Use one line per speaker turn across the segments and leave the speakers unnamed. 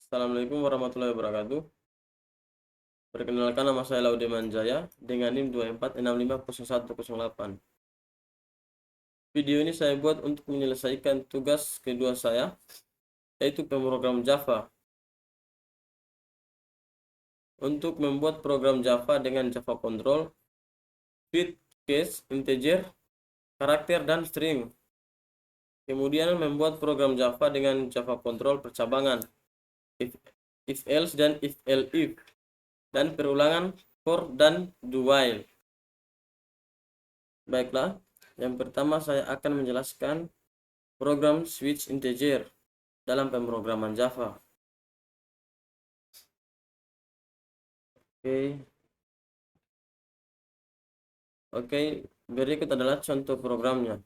Assalamualaikum warahmatullahi wabarakatuh. Perkenalkan, nama saya Laude Manjaya dengan NIM 24650108. Video ini saya buat untuk menyelesaikan tugas kedua saya, yaitu pemrogram Java. Untuk membuat program Java dengan Java Control, Switch, Case, Integer, Karakter, dan String. Kemudian membuat program Java dengan Java Control percabangan, if else dan if elif, dan perulangan for dan do while. Baiklah, yang pertama saya akan menjelaskan program switch integer dalam pemrograman Java. Oke, berikut adalah contoh programnya.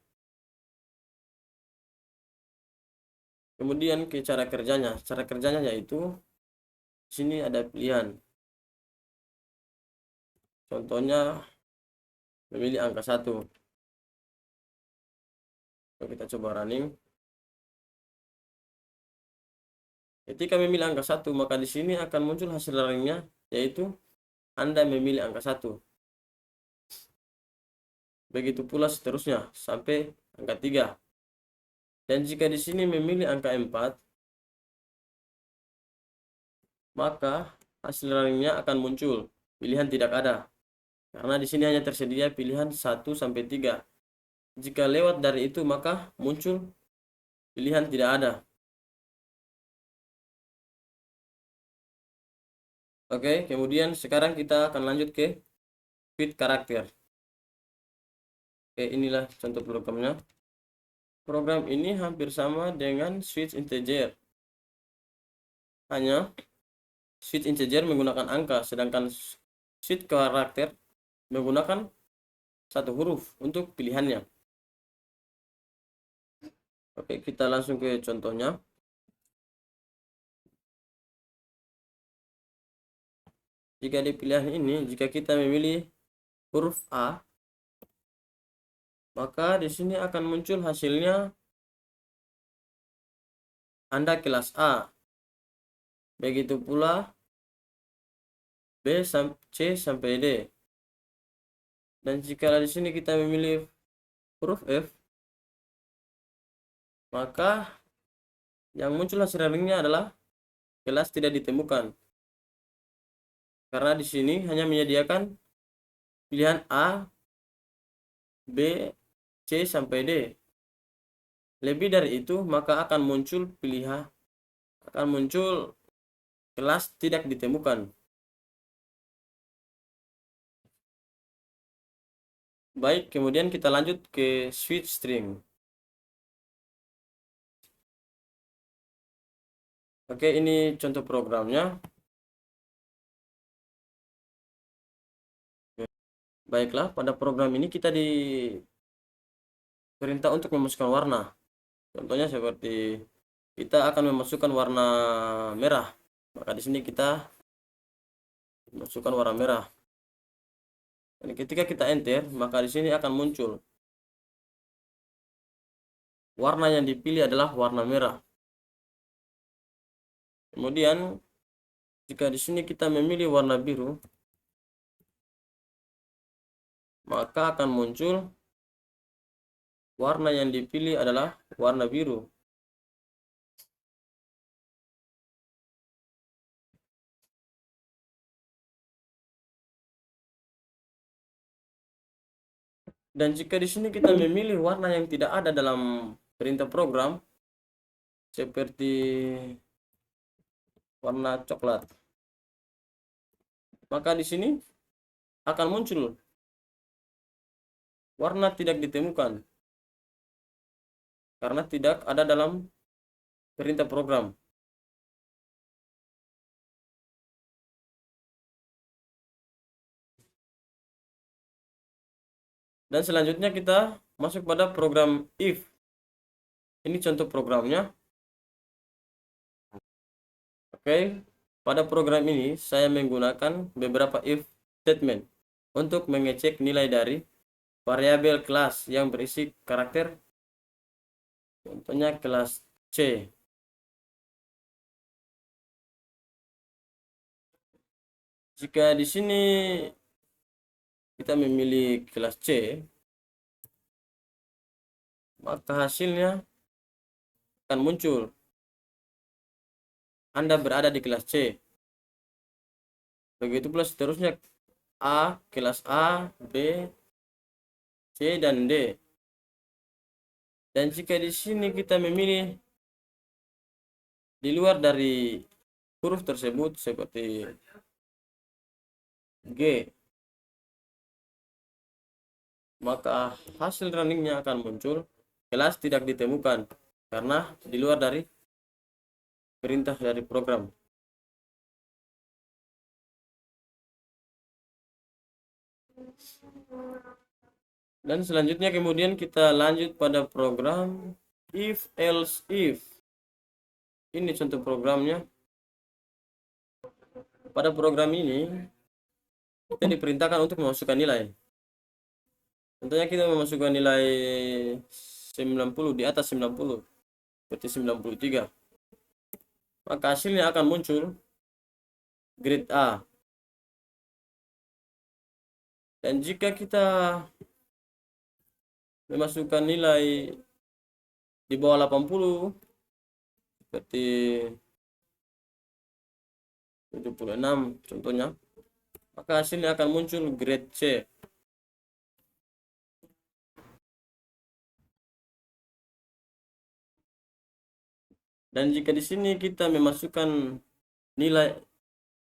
Kemudian ke cara kerjanya. Cara kerjanya yaitu di sini ada pilihan. Contohnya memilih angka 1. Kita coba running. Ketika memilih angka 1, maka di sini akan muncul hasil runningnya, yaitu Anda memilih angka 1. Begitu pula seterusnya sampai angka 3. Dan jika di sini memilih angka 4, maka hasil runningnya akan muncul pilihan tidak ada. Karena di sini hanya tersedia pilihan 1 sampai 3. Jika lewat dari itu, maka muncul pilihan tidak ada. Oke, kemudian sekarang kita akan lanjut ke fit karakter. Oke, inilah contoh programnya. Program ini hampir sama dengan switch integer. Hanya switch integer menggunakan angka, sedangkan switch karakter menggunakan satu huruf untuk pilihannya. Oke, kita langsung ke contohnya. Jika di pilihan ini, jika kita memilih huruf A, maka di sini akan muncul hasilnya Anda kelas A. Begitu pula B C sampai D. Dan jika di sini kita memilih huruf F, maka yang muncul hasil runningnya adalah kelas tidak ditemukan. Karena di sini hanya menyediakan pilihan A, B, C sampai D. Lebih dari itu, maka akan muncul kelas tidak ditemukan. Baik, kemudian kita lanjut ke switch string. Oke, ini contoh programnya. Baiklah, pada program ini kita diperintah untuk memasukkan warna. Contohnya seperti kita akan memasukkan warna merah. Maka di sini kita masukkan warna merah. Dan ketika kita enter, maka di sini akan muncul warna yang dipilih adalah warna merah. Kemudian jika di sini kita memilih warna biru, maka akan muncul warna yang dipilih adalah warna biru. Dan jika di sini kita memilih warna yang tidak ada dalam perintah program, seperti warna coklat, maka di sini akan muncul warna tidak ditemukan karena tidak ada dalam perintah program. Dan selanjutnya kita masuk pada program if. Ini contoh programnya. Oke, pada program ini saya menggunakan beberapa if statement untuk mengecek nilai dari variabel kelas yang berisi karakter. Contohnya kelas C. Jika di sini kita memilih kelas C, maka hasilnya akan muncul Anda berada di kelas C. Begitu pula seterusnya, A, kelas A, B, C, dan D. Dan jika di sini kita memilih di luar dari huruf tersebut seperti G, maka hasil runningnya akan muncul kelas tidak ditemukan karena di luar dari perintah dari program. Dan selanjutnya kemudian kita lanjut pada program if else if. Ini contoh programnya. Pada program ini kita diperintahkan untuk memasukkan nilai. Contohnya kita memasukkan nilai 90 di atas 90 seperti 93. Maka hasilnya akan muncul grade A. Dan jika kita memasukkan nilai di bawah 80 seperti 76 contohnya, maka hasilnya akan muncul grade C. Dan jika di sini kita memasukkan nilai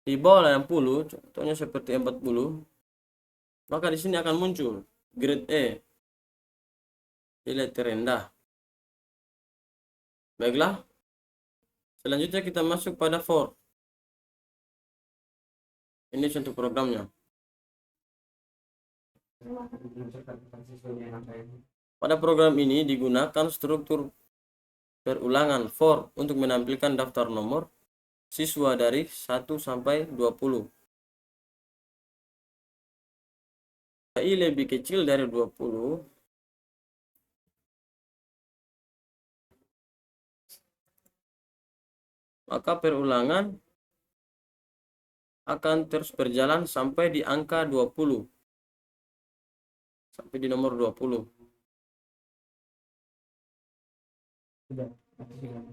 di bawah 80, contohnya seperti 40, maka di sini akan muncul grade E, nilai terendah. Baiklah, selanjutnya kita masuk pada for. Ini contoh programnya. Pada program ini digunakan struktur perulangan for untuk menampilkan daftar nomor siswa dari 1 sampai 20. I lebih kecil dari 20, maka perulangan akan terus berjalan sampai di angka 20, sampai di nomor 20.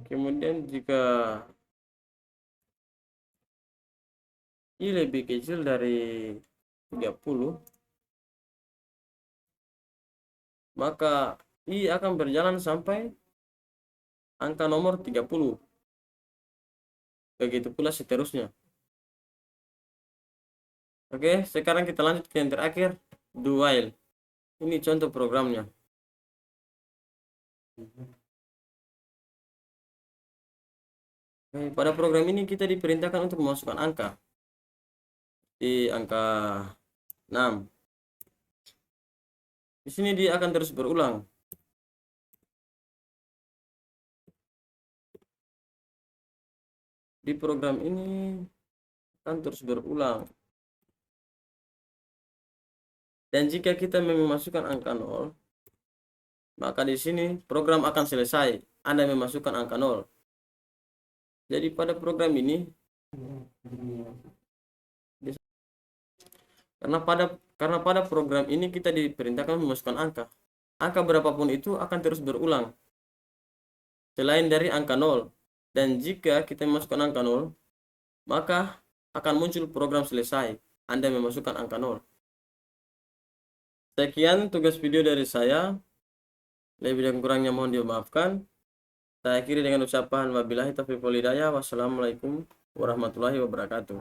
Kemudian jika I lebih kecil dari 30, maka I akan berjalan sampai angka nomor 30. Begitu pula seterusnya. Oke, sekarang kita lanjut ke yang terakhir, do while. Ini contoh programnya. Pada program ini kita diperintahkan untuk memasukkan angka di angka 6. Di sini dia akan terus berulang. Di program ini akan terus berulang. Dan jika kita memasukkan angka 0, maka di sini program akan selesai. Anda memasukkan angka 0. Jadi pada program ini, karena pada program ini kita diperintahkan memasukkan angka. Angka berapapun itu akan terus berulang selain dari angka 0. Dan jika kita memasukkan angka 0, maka akan muncul program selesai. Anda memasukkan angka 0. Sekian tugas video dari saya. Lebih dan kurangnya mohon dimaafkan. Saya akhiri dengan ucapan wabillahi taufiq wal hidayah. Wassalamualaikum warahmatullahi wabarakatuh.